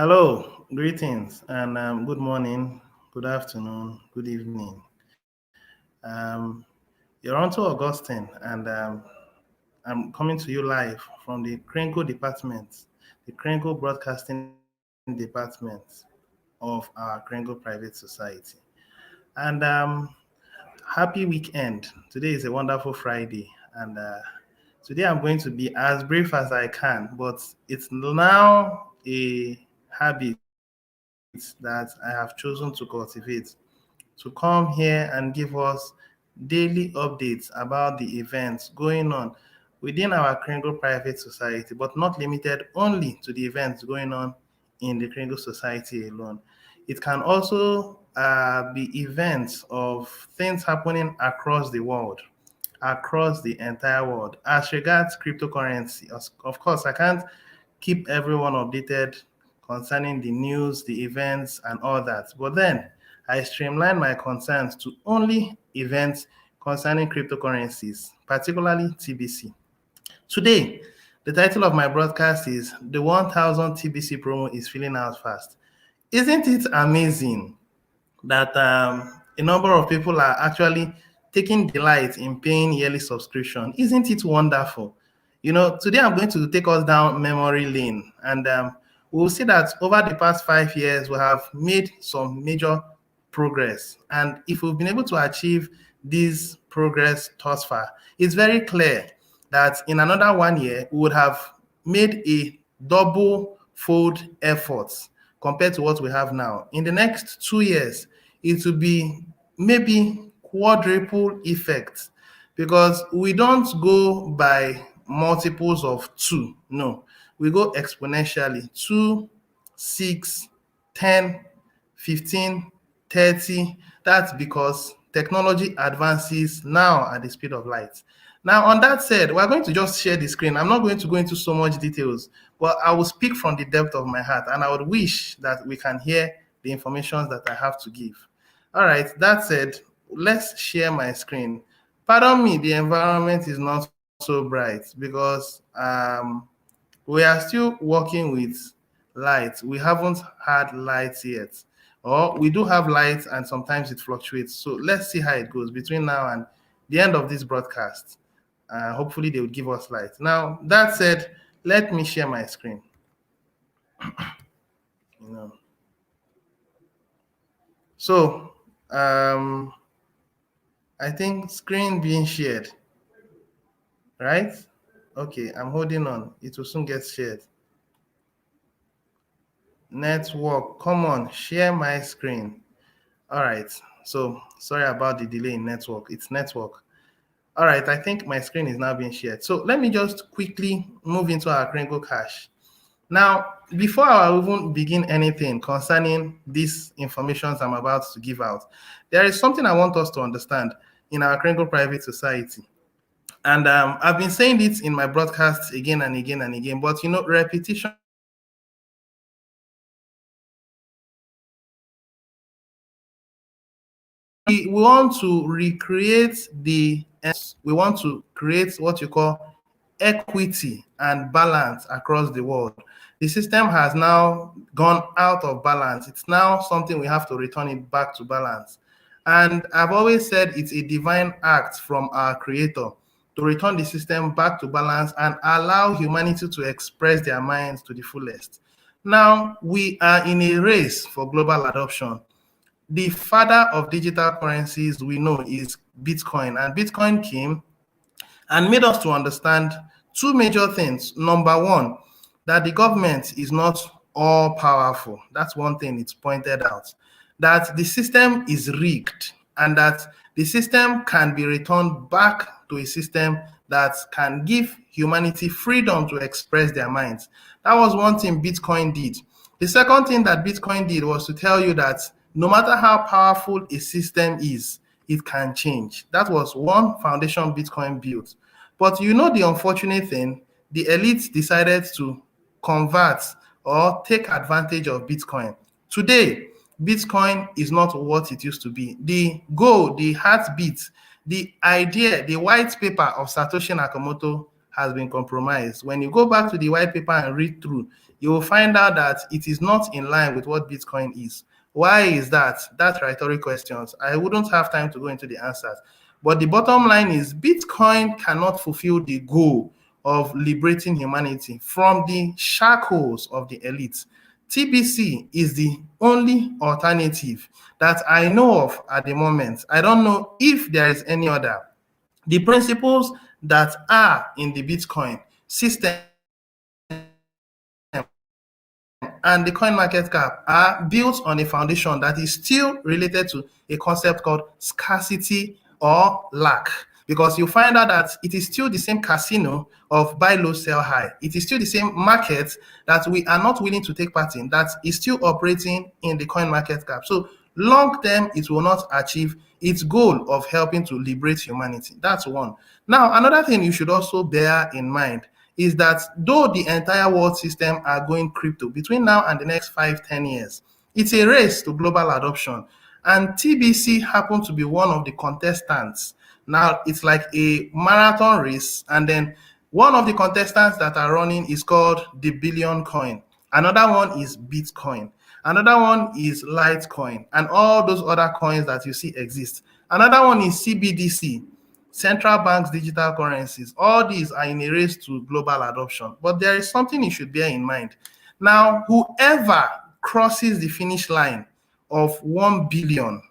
Hello, greetings, and good morning, good afternoon, good evening. Um, you're on to Augustine, and I'm coming to you live from the Krenko department, the Krenko Broadcasting Department of our Krenko Private Society. And happy weekend. Today is a wonderful Friday, and today I'm going to be as brief as I can, but it's now a habit that I have chosen to cultivate to come here and give us daily updates about the events going on within our Kringle Private Society, but not limited only to the events going on in the Kringle Society alone. It can also be events of things happening across the world, across the entire world. As regards cryptocurrency, of course, I can't keep everyone updated concerning the news, the events, and all that. But then I streamline my concerns to only events concerning cryptocurrencies, particularly TBC. Today, the title of my broadcast is The 1000 TBC Promo is Filling Out Fast. Isn't it amazing that a number of people are actually taking delight in paying yearly subscription? Isn't it wonderful? Today I'm going to take us down memory lane, and we'll see that over the past 5 years we have made some major progress. And if we've been able to achieve this progress thus far, it's very clear that in another 1 year we would have made a double fold efforts compared to what we have now. In the next 2 years, it will be maybe quadruple effect, because we don't go by multiples of two. No, we go exponentially: 2, 6, 10, 15, 30. That's because technology advances now at the speed of light. Now, on that said, we're going to just share the screen. I'm not going to go into so much details, but I will speak from the depth of my heart, and I would wish that we can hear the information that I have to give. All right, that said, let's share my screen. Pardon me, the environment is not so bright because we are still working with light. We haven't had light yet, or we do have light and sometimes it fluctuates. So let's see how it goes between now and the end of this broadcast. Hopefully they will give us light. Now, that said, let me share my screen. you know so I think screen being shared, right? Okay, I'm holding on. It will soon get shared. Network, come on, share my screen. All right, so sorry about the delay in network. It's network. All right, I think my screen is now being shared. So let me just quickly move into our Kringle Cash. Now, before I even begin anything concerning these informations I'm about to give out, there is something I want us to understand in our Kringle Private Society. And I've been saying it in my broadcasts again and again and again, but repetition we want to recreate we want to create what you call equity and balance across the world. The system has now gone out of balance. It's now something we have to return it back to balance. And I've always said it's a divine act from our creator to return the system back to balance and allow humanity to express their minds to the fullest. Now, we are in a race for global adoption. The father of digital currencies we know is Bitcoin, and Bitcoin came and made us to understand two major things. Number one, that the government is not all powerful. That's one thing it's pointed out. That the system is rigged, and that the system can be returned back to a system that can give humanity freedom to express their minds. That was one thing Bitcoin did. The second thing that Bitcoin did was to tell you that no matter how powerful a system is, it can change. That was one foundation Bitcoin built. But the unfortunate thing, the elites decided to convert or take advantage of Bitcoin. Today, Bitcoin is not what it used to be. The goal, the heartbeat, the idea, the white paper of Satoshi Nakamoto has been compromised. When you go back to the white paper and read through, you will find out that it is not in line with what Bitcoin is. Why is that? That's rhetoric questions. I wouldn't have time to go into the answers. But the bottom line is Bitcoin cannot fulfill the goal of liberating humanity from the shackles of the elite. TBC is the only alternative that I know of at the moment. I don't know if there is any other. The principles that are in the Bitcoin system and the coin market cap are built on a foundation that is still related to a concept called scarcity or lack. Because you find out that it is still the same casino of buy low, sell high. It is still the same market that we are not willing to take part in, that is still operating in the coin market cap. So long term, it will not achieve its goal of helping to liberate humanity. That's one. Now, another thing you should also bear in mind is that though the entire world system are going crypto between now and the next 5-10 years, it's a race to global adoption. And TBC happened to be one of the contestants. Now it's like a marathon race, and then one of the contestants that are running is called the Billion Coin. Another one is Bitcoin. Another one is Litecoin, and all those other coins that you see exist. Another one is CBDC, central banks digital currencies. All these are in a race to global adoption. But there is something you should bear in mind. Now, whoever crosses the finish line of 1 billion,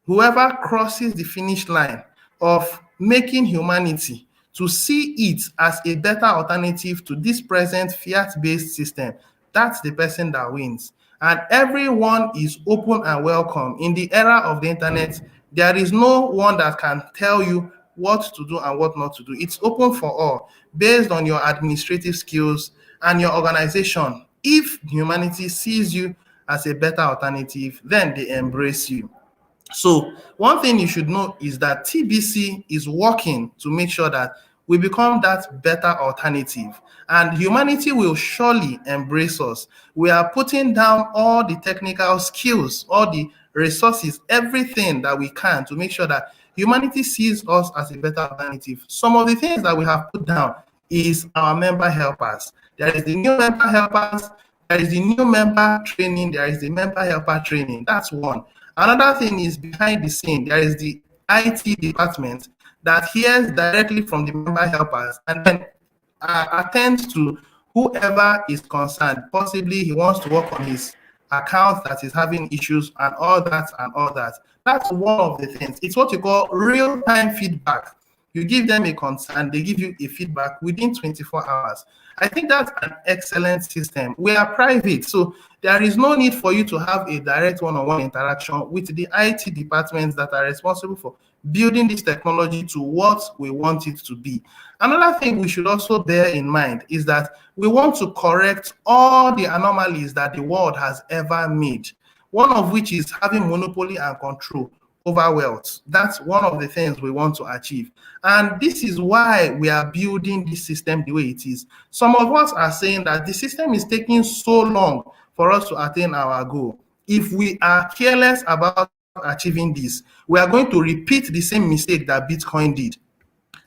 whoever crosses the finish line of making humanity to see it as a better alternative to this present fiat-based system, that's the person that wins. And everyone is open and welcome. In the era of the internet, there is no one that can tell you what to do and what not to do. It's open for all based on your administrative skills and your organization. If humanity sees you as a better alternative, then they embrace you. So one thing you should know is that TBC is working to make sure that we become that better alternative, and humanity will surely embrace us. We are putting down all the technical skills, all the resources, everything that we can to make sure that humanity sees us as a better alternative. Some of the things that we have put down is our member helpers. There is the new member helpers, there is the new member training, there is the member helper training. That's one. Another thing is behind the scene, there is the IT department that hears directly from the member helpers and then attends to whoever is concerned. Possibly he wants to work on his account that is having issues and all that and all that. That's one of the things. It's what you call real-time feedback. You give them a concern, they give you a feedback within 24 hours. I think that's an excellent system. We are private, so there is no need for you to have a direct one-on-one interaction with the IT departments that are responsible for building this technology to what we want it to be. Another thing we should also bear in mind is that we want to correct all the anomalies that the world has ever made, one of which is having monopoly and control over wealth. That's one of the things we want to achieve. And this is why we are building this system the way it is. Some of us are saying that the system is taking so long for us to attain our goal. If we are careless about achieving this, we are going to repeat the same mistake that Bitcoin did.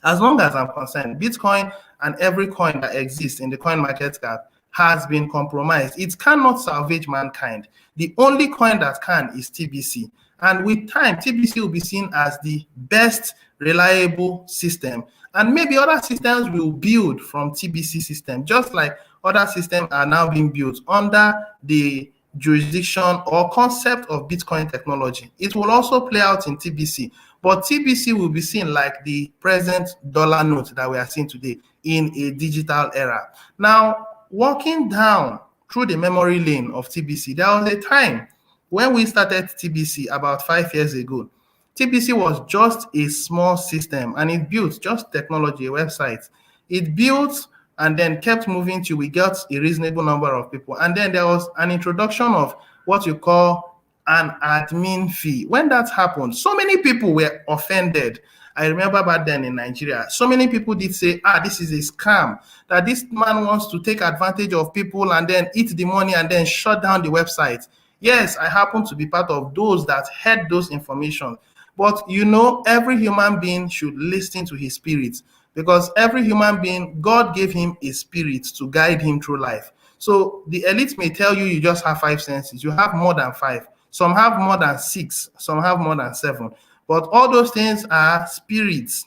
As long as I'm concerned, Bitcoin and every coin that exists in the coin market cap has been compromised. It cannot salvage mankind. The only coin that can is TBC. And with time, TBC will be seen as the best reliable system. And maybe other systems will build from TBC system, just like other systems are now being built under the jurisdiction or concept of Bitcoin technology. It will also play out in TBC, but TBC will be seen like the present dollar note that we are seeing today in a digital era. Now, walking down through the memory lane of TBC, there was a time when we started TBC about 5 years ago. TBC was just a small system and it built just technology, a website. It built and then kept moving till we got a reasonable number of people. And then there was an introduction of what you call an admin fee. When that happened, so many people were offended. I remember back then in Nigeria, so many people did say, this is a scam, that this man wants to take advantage of people and then eat the money and then shut down the website. Yes, I happen to be part of those that heard those information. But you know, every human being should listen to his spirit. because every human being, God gave him a spirit to guide him through life. So the elite may tell you you just have 5 senses. You have more than 5. Some have more than 6. Some have more than 7. But all those things are spirits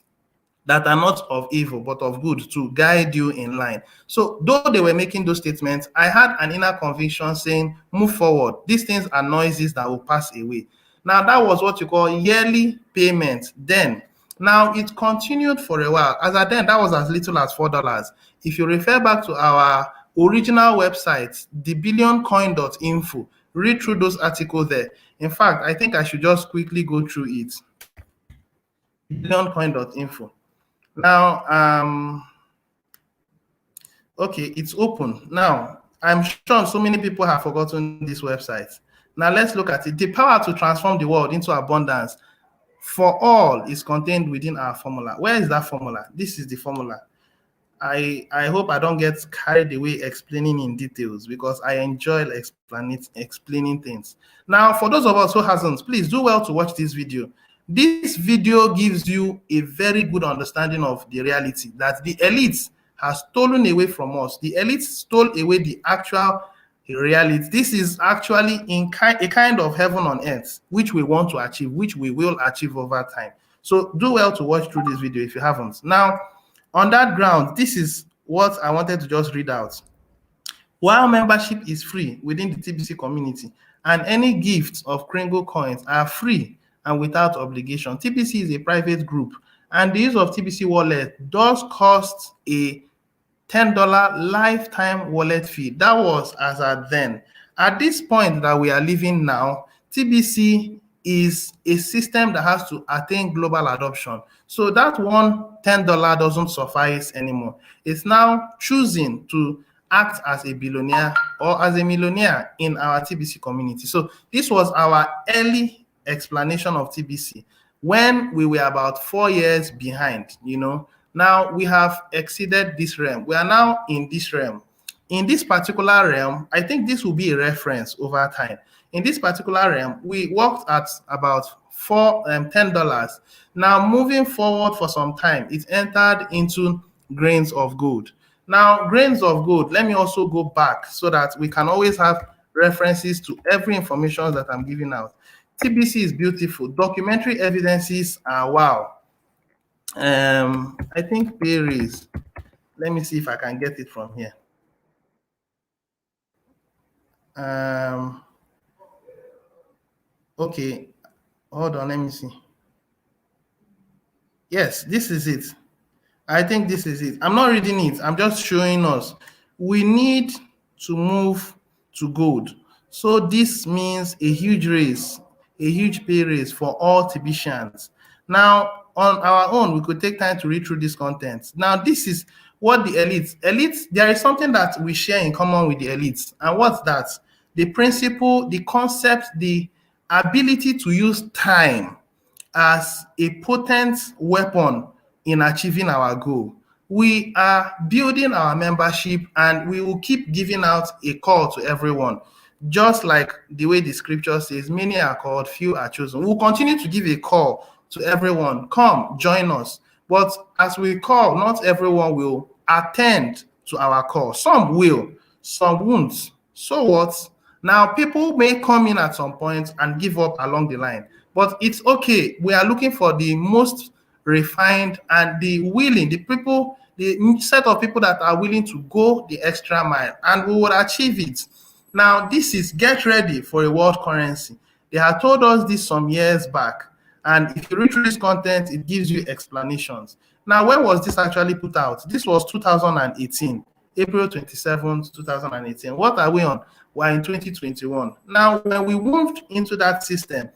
that are not of evil but of good, to guide you in line. So though they were making those statements, I had an inner conviction saying, move forward. These things are noises that will pass away. Now that was what you call yearly payment then. Now it continued for a while. As at then, that was as little as $4. If you refer back to our original website, thebillioncoin.info, read through those articles there. In fact, I think I should just quickly go through it. Billioncoin.info. Now, okay, it's open. Now, I'm sure so many people have forgotten this website. Now, let's look at it. The power to transform the world into abundance for all is contained within our formula. Where is that formula? This is the formula. I hope I don't get carried away explaining in details, because I enjoy explaining things. Now, for those of us who hasn't, please do well to watch this video. This video gives you a very good understanding of the reality that the elites has stolen away from us. The elites stole away the actual reality. This is actually a kind of heaven on earth, which we want to achieve, which we will achieve over time. So do well to watch through this video if you haven't. Now, on that ground, this is what I wanted to just read out. While membership is free within the TBC community, and any gifts of Kringle coins are free and without obligation. TBC is a private group, and the use of TBC wallet does cost a $10 lifetime wallet fee. That was as at then. At this point that we are living now, TBC is a system that has to attain global adoption. So that one $10 doesn't suffice anymore. It's now choosing to act as a billionaire or as a millionaire in our TBC community. So this was our early explanation of TBC when we were about 4 years behind. Now we have exceeded this realm. We are now in this realm. In this particular realm, I think this will be a reference over time. In this particular realm, we worked at about $10. Now moving forward for some time, it entered into grains of gold. Now, grains of gold, let me also go back so that we can always have references to every information that I'm giving out. TBC is beautiful. Documentary evidences are wow. I think there is. Let me see if I can get it from here. Okay, hold on, let me see. Yes, this is it. I think this is it. I'm not reading it. I'm just showing us. We need to move to gold. So this means a huge race, a huge pay raise for all TBCians. Now, on our own, we could take time to read through this content. Now, this is what the elites, there is something that we share in common with the elites. And what's that? The principle, the concept, the ability to use time as a potent weapon in achieving our goal. We are building our membership, and we will keep giving out a call to everyone. Just like the way the scripture says, many are called, few are chosen. We'll continue to give a call to everyone. Come, join us. But as we call, not everyone will attend to our call. Some will, some won't. So what? Now, people may come in at some point and give up along the line. But it's okay. We are looking for the most refined and the willing, the people, the set of people that are willing to go the extra mile, and we will achieve it. Now, this is get ready for a world currency. They had told us this some years back, and if you read through this content, it gives you explanations. Now, when was this actually put out? This was 2018, April 27th, 2018. What are we on? We're in 2021. Now, when we moved into that system,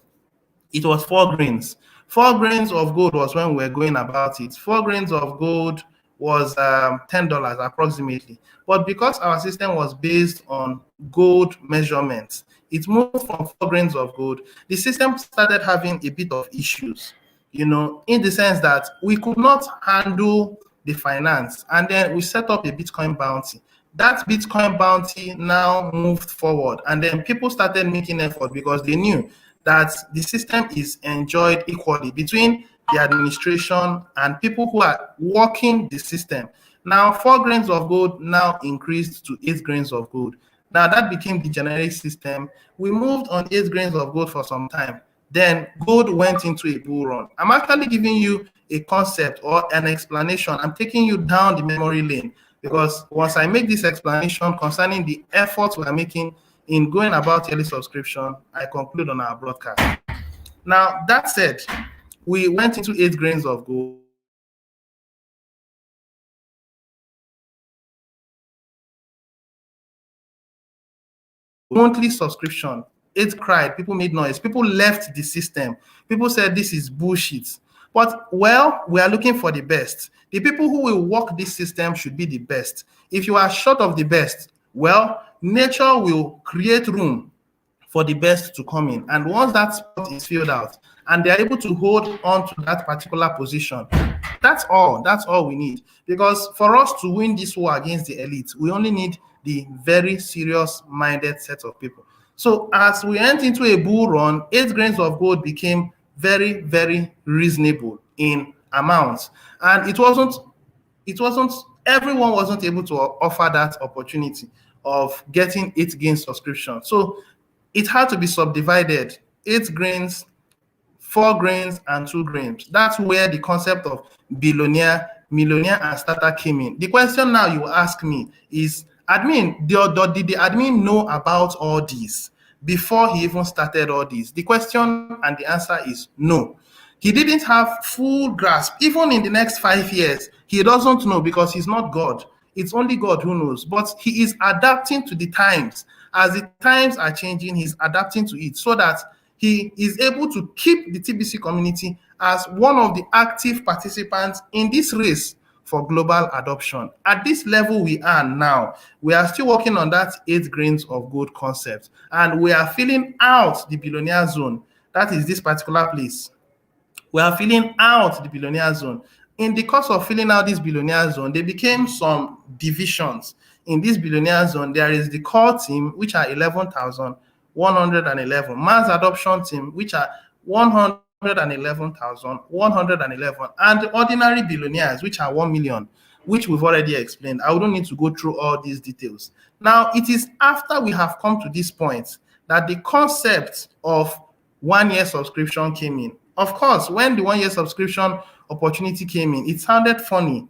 it was 4 grains. 4 grains of gold was when we were going about it. 4 grains of gold was $10 approximately. But because our system was based on gold measurements, it moved from 4 grains of gold. The system started having a bit of issues, in the sense that we could not handle the finance. And then we set up a Bitcoin bounty. That Bitcoin bounty now moved forward. And then people started making effort because they knew that the system is enjoyed equally between the administration, and people who are working the system. Now, 4 grains of gold now increased to 8 grains of gold. Now, that became the generic system. We moved on 8 grains of gold for some time. Then gold went into a bull run. I'm actually giving you a concept or an explanation. I'm taking you down the memory lane, because once I make this explanation concerning the efforts we are making in going about yearly subscription, I conclude on our broadcast. Now, that said, we went into 8 grains of gold. Monthly subscription, it cried, people made noise, people left the system, people said this is bullshit. But, well, we are looking for the best. The people who will work this system should be the best. If you are short of the best, well, nature will create room for the best to come in. And once that spot is filled out and they're able to hold on to that particular position, that's all we need. Because for us to win this war against the elite, we only need the very serious minded set of people. So as we went into a bull run, 8 grains of gold became very, very reasonable in amounts. And everyone wasn't able to offer that opportunity of getting 8 grains subscription. So it had to be subdivided, 8 grains, 4 grains, and 2 grains. That's where the concept of billionaire, millionaire, and starter came in. The question now you ask me is, admin, did the admin know about all these before he even started all these? The question and the answer is no. He didn't have full grasp. Even in the next 5 years, he doesn't know, because he's not God. It's only God who knows. But he is adapting to the times. As the times are changing, he's adapting to it so that he is able to keep the TBC community as one of the active participants in this race for global adoption. At this level we are now, we are still working on that 8 grains of gold concept, and we are filling out the billionaire zone. That is this particular place. We are filling out the billionaire zone. In the course of filling out this billionaire zone, there became some divisions. In this billionaire zone, there is the core team, which are 11,111, mass adoption team, which are 111,111, and the ordinary billionaires, which are 1 million, which we've already explained. I wouldn't need to go through all these details. Now, it is after we have come to this point that the concept of 1 year subscription came in. Of course, when the 1 year subscription opportunity came in, it sounded funny.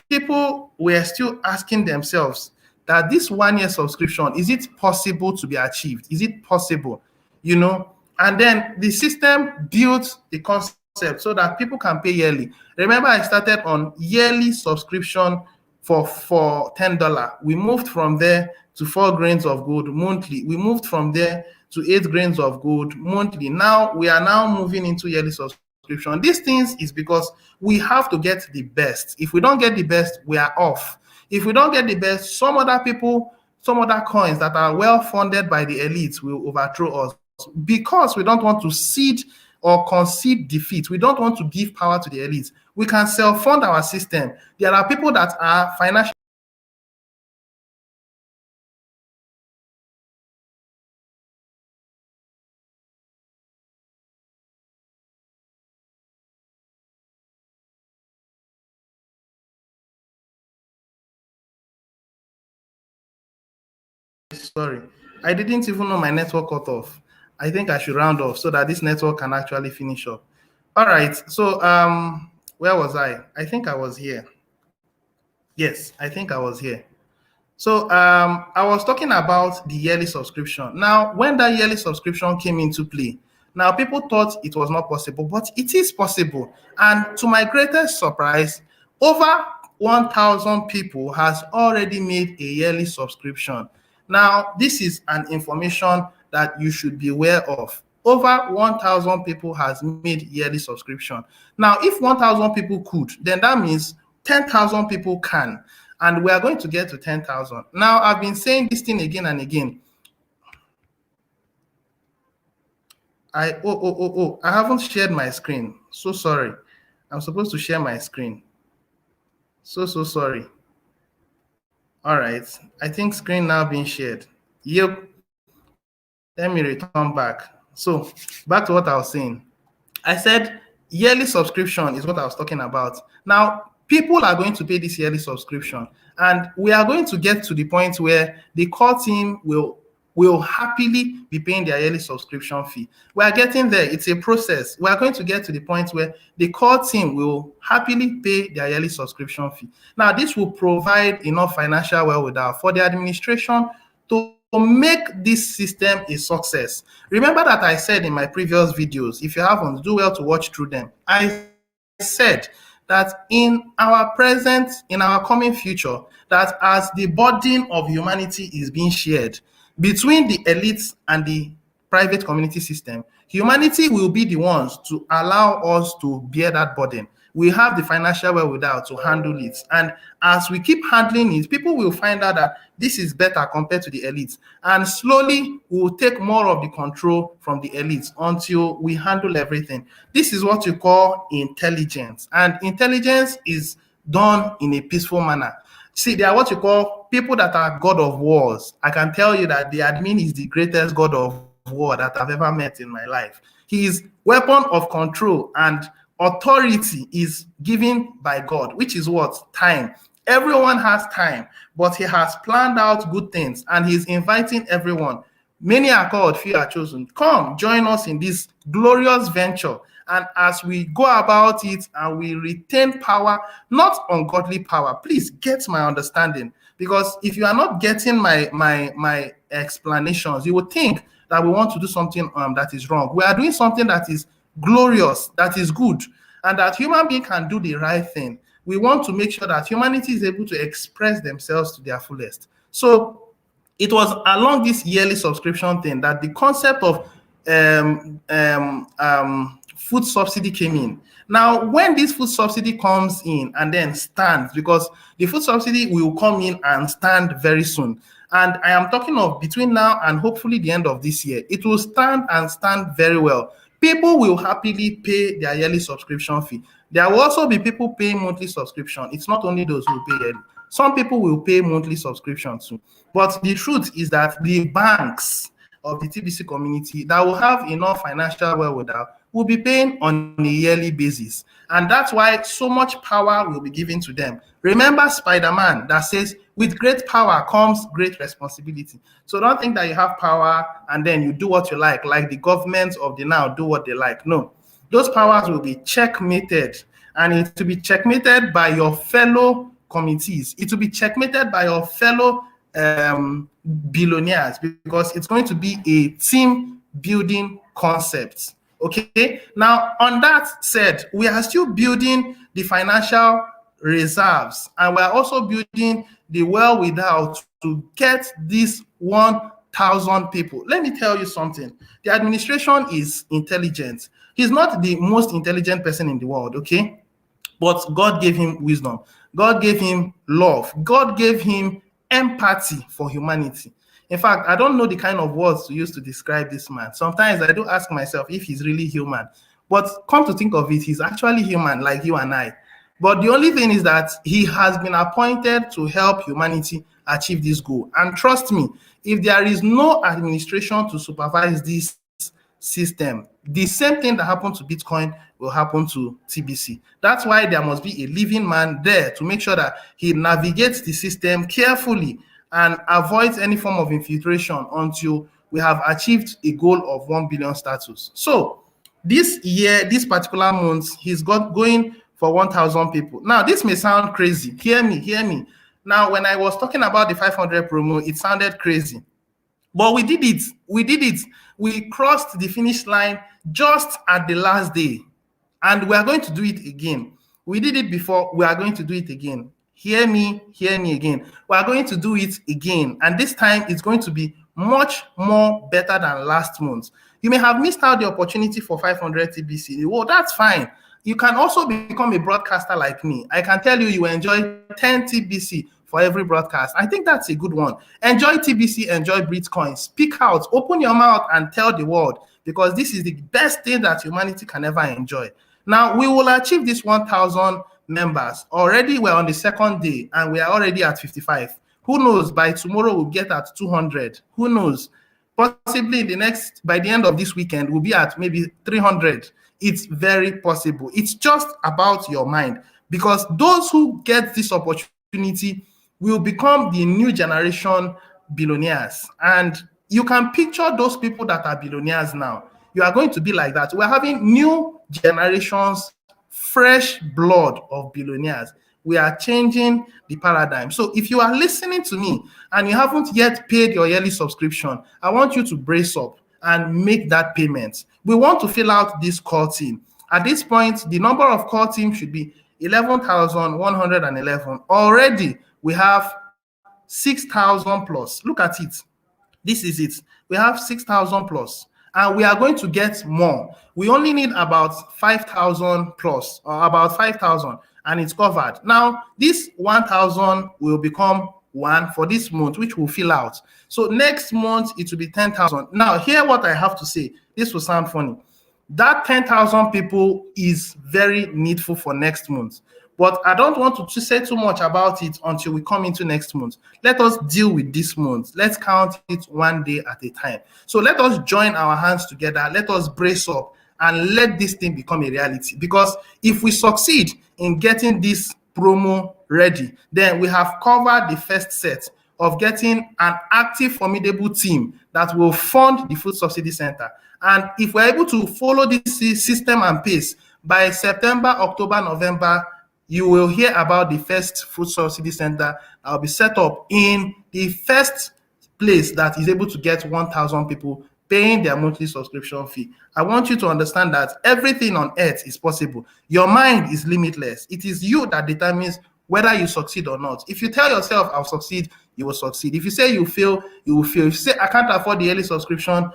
People were still asking themselves that this 1 year subscription, is it possible to be achieved? Is it possible? And then the system built the concept so that people can pay yearly. Remember, I started on yearly subscription for $10. We moved from there to 4 grains of gold monthly. We moved from there to 8 grains of gold monthly. Now we are now moving into yearly subscription. These things is because we have to get the best. If we don't get the best, we are off. If we don't get the best, some other people, some other coins that are well funded by the elites will overthrow us, because we don't want to cede or concede defeat. We don't want to give power to the elites. We can self-fund our system. There are people that are financially sorry. I didn't even know my network cut off. I think I should round off so that this network can actually finish up. All right. So where was I? I think I was here. Yes, I think I was here. So I was talking about the yearly subscription. Now, when that yearly subscription came into play, now people thought it was not possible, but it is possible. And to my greatest surprise, over 1,000 people has already made a yearly subscription. Now, this is an information that you should be aware of. Over 1,000 people has made yearly subscription. Now, if 1,000 people could, then that means 10,000 people can. And we are going to get to 10,000. Now, I've been saying this thing again and again. I haven't shared my screen. So sorry. I'm supposed to share my screen. So sorry. All right. I think screen now being shared. Yep. Let me return back. So back to what I was saying. I said yearly subscription is what I was talking about. Now, people are going to pay this yearly subscription, and we are going to get to the point where the core team will happily be paying their yearly subscription fee. We are getting there. It's a process. We are going to get to the point where the core team will happily pay their yearly subscription fee. Now, this will provide enough financial wherewithal for the administration to make this system a success. Remember that I said in my previous videos, if you haven't, do well to watch through them. I said that in our coming future, that as the burden of humanity is being shared between the elites and the private community system, humanity will be the ones to allow us to bear that burden. We have the financial wherewithal to handle it. And as we keep handling it, people will find out that this is better compared to the elites. And slowly, we will take more of the control from the elites until we handle everything. This is what you call intelligence. And intelligence is done in a peaceful manner. See, they are what you call people that are god of wars. I can tell you that the admin is the greatest god of war that I've ever met in my life. His weapon of control and authority is given by God, which is what? Time. Everyone has time, but he has planned out good things, and he's inviting everyone. Many are called, few are chosen. Come, join us in this glorious venture. And as we go about it and we retain power, not ungodly power, please get my understanding. Because if you are not getting my explanations, you would think that we want to do something that is wrong. We are doing something that is glorious, that is good, and that human being can do the right thing. We want to make sure that humanity is able to express themselves to their fullest. So it was along this yearly subscription thing that the concept of food subsidy came in. Now, when this food subsidy comes in and then stands, because the food subsidy will come in and stand very soon, and I am talking of between now and hopefully the end of this year, it will stand and stand very well. People will happily pay their yearly subscription fee. There will also be people paying monthly subscription. It's not only those who pay yearly. Some people will pay monthly subscription too. But the truth is that the banks of the TBC community that will have enough financial wherewithal will be paying on a yearly basis. And that's why so much power will be given to them. Remember Spider-Man that says, with great power comes great responsibility. So don't think that you have power and then you do what you like the governments of the now do what they like. No, those powers will be checkmated, and it will be checkmated by your fellow committees. It will be checkmated by your fellow billionaires, because it's going to be a team building concept. Okay, now on that said, we are still building the financial reserves, and we're also building the wherewithal to get these 1,000 people. Let me tell you something. The administration is intelligent. He's not the most intelligent person in the world, okay? But God gave him wisdom. God gave him love. God gave him empathy for humanity. In fact, I don't know the kind of words to use to describe this man. Sometimes I do ask myself if he's really human. But come to think of it, he's actually human like you and I. But the only thing is that he has been appointed to help humanity achieve this goal. And trust me, if there is no administration to supervise this system, the same thing that happened to Bitcoin will happen to TBC. That's why there must be a living man there to make sure that he navigates the system carefully and avoids any form of infiltration until we have achieved a goal of 1 billion status. So this year, this particular month, he's going for 1,000 people. Now, this may sound crazy. Hear me. Now, when I was talking about the 500 promo, it sounded crazy. But we did it. We crossed the finish line just at the last day. And we are going to do it again. We did it before. We are going to do it again. Hear me again. We are going to do it again. And this time, it's going to be much more better than last month. You may have missed out the opportunity for 500 TBC. Well, that's fine. You can also become a broadcaster like me. I can tell you enjoy 10 TBC for every broadcast. I think that's a good one. Enjoy TBC, enjoy Bitcoin. Speak out, open your mouth and tell the world, because this is the best thing that humanity can ever enjoy. Now, we will achieve this 1,000 members. Already we're on the second day and we are already at 55. Who knows, by tomorrow we'll get at 200. Who knows? Possibly by the end of this weekend, we'll be at maybe 300. It's very possible. It's just about your mind, because those who get this opportunity will become the new generation billionaires. And you can picture those people that are billionaires now. You are going to be like that. We're having new generations, fresh blood of billionaires. We are changing the paradigm. So if you are listening to me and you haven't yet paid your yearly subscription, I want you to brace up and make that payment. We want to fill out this call team. At this point, the number of call team should be 11,111. Already, we have 6,000 plus. Look at it. This is it. We have 6,000 plus, and we are going to get more. We only need about 5,000 plus, or about 5,000, and it's covered. Now, this 1,000 will become one for this month, which will fill out. So next month, it will be 10,000. Now, hear what I have to say. This will sound funny. That 10,000 people is very needful for next month. But I don't want to say too much about it until we come into next month. Let us deal with this month. Let's count it one day at a time. So let us join our hands together. Let us brace up and let this thing become a reality. Because if we succeed in getting this promo ready, then we have covered the first set of getting an active, formidable team that will fund the Food Subsidy Center. And if we're able to follow this system and pace, by September, October, November, you will hear about the first Food Subsidy Center that will be set up in the first place that is able to get 1,000 people paying their monthly subscription fee. I want you to understand that everything on earth is possible. Your mind is limitless. It is you that determines whether you succeed or not. If you tell yourself, I'll succeed, you will succeed. If you say you fail, you will fail. If you say, I can't afford the yearly subscription,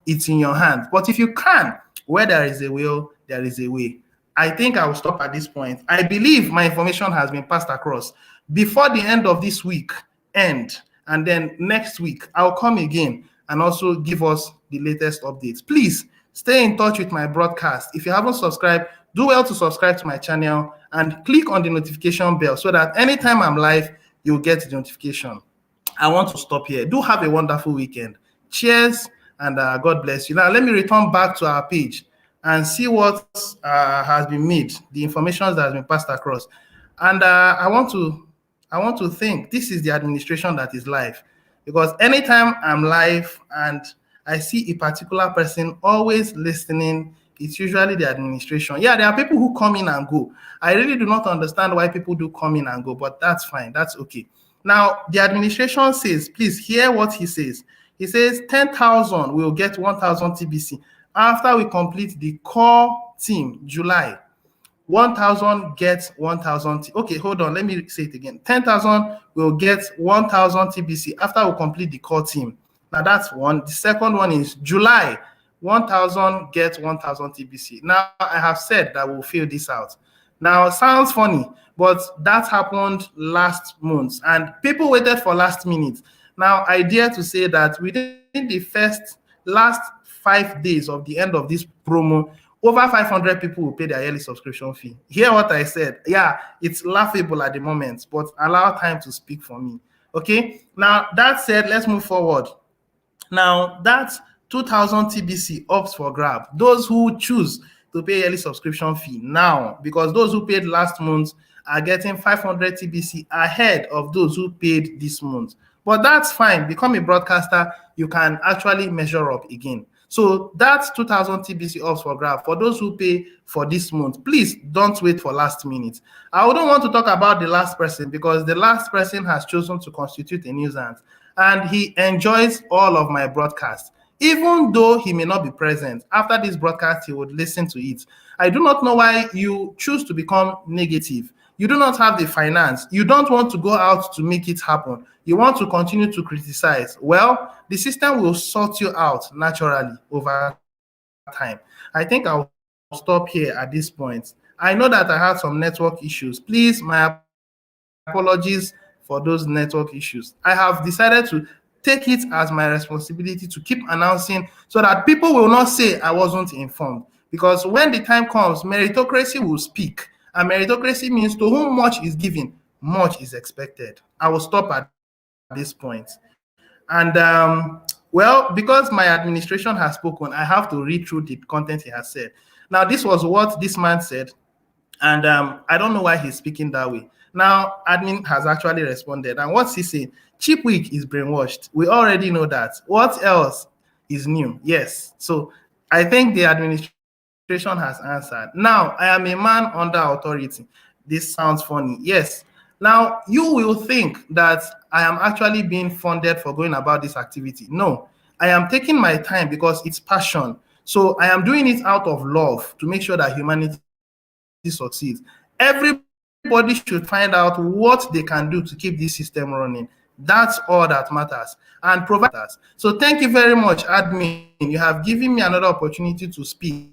it's in your hands. But if you can, where there is a will, there is a way. I think I will stop at this point. I believe my information has been passed across. Before the end of this week and then next week, I'll come again and also give us the latest updates. Please stay in touch with my broadcast. If you haven't subscribed, do well to subscribe to my channel and click on the notification bell so that anytime I'm live, you'll get the notification. I want to stop here. Do have a wonderful weekend. Cheers, and God bless you. Now, let me return back to our page and see what has been made, the information that has been passed across. And I want to think this is the administration that is live, because anytime I'm live and I see a particular person always listening, it's usually the administration. Yeah, there are people who come in and go. I really do not understand why people do come in and go, but that's fine. That's okay. Now, the administration says, please hear what he says. He says 10,000 will get 1,000 TBC. After we complete the core team, July, 1,000 gets 1,000. Okay, hold on. Let me say it again. 10,000 will get 1,000 TBC after we complete the core team. Now that's one. The second one is July, 1,000 gets 1,000 TBC. Now I have said that we'll fill this out. Now it sounds funny, but that happened last month and people waited for last minute. Now I dare to say that within the last 5 days of the end of this promo, over 500 people will pay their yearly subscription fee. Hear what I said? Yeah, it's laughable at the moment, but allow time to speak for me. Okay, now that said, let's move forward. Now that's 2,000 TBC ups for grab. Those who choose to pay yearly subscription fee now, because those who paid last month are getting 500 TBC ahead of those who paid this month. But that's fine. Become a broadcaster, you can actually measure up again. So that's 2,000 TBC ups for grab. For those who pay for this month, please don't wait for last minute. I wouldn't want to talk about the last person because the last person has chosen to constitute a nuisance and he enjoys all of my broadcasts. Even though he may not be present, after this broadcast, he would listen to it. I do not know why you choose to become negative. You do not have the finance. You don't want to go out to make it happen. You want to continue to criticize. Well, the system will sort you out naturally over time. I think I'll stop here at this point. I know that I had some network issues. Please, my apologies for those network issues. I have decided to take it as my responsibility to keep announcing so that people will not say I wasn't informed. Because when the time comes, meritocracy will speak. And meritocracy means to whom much is given, much is expected. I will stop at this point. And well, because my administration has spoken, I have to read through the content he has said. Now, this was what this man said, and I don't know why he's speaking that way. Now, admin has actually responded. And what's he saying? Chipweek is brainwashed. We already know that. What else is new? Yes. So I think the administration has answered. Now, I am a man under authority. This sounds funny. Yes. Now, you will think that I am actually being funded for going about this activity. No, I am taking my time because it's passion. So I am doing it out of love to make sure that humanity succeeds. Everybody should find out what they can do to keep this system running. That's all that matters. And providers. So thank you very much, admin. You have given me another opportunity to speak,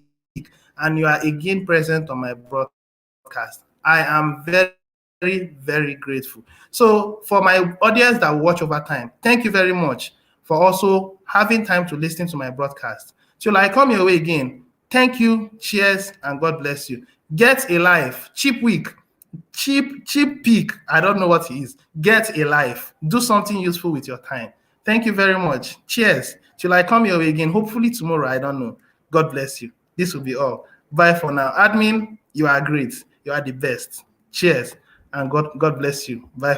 and you are again present on my broadcast. I am very, very grateful. So for my audience that watch over time, thank you very much for also having time to listen to my broadcast. Till I come your way again, thank you, cheers, and God bless you. Get a life. Chipweek, cheap peak. I don't know what it is. Get a life. Do something useful with your time. Thank you very much. Cheers. Till I come your way again, hopefully tomorrow, I don't know. God bless you. This will be all. Bye for now. Admin, you are great. You are the best. Cheers. And God bless you. Bye.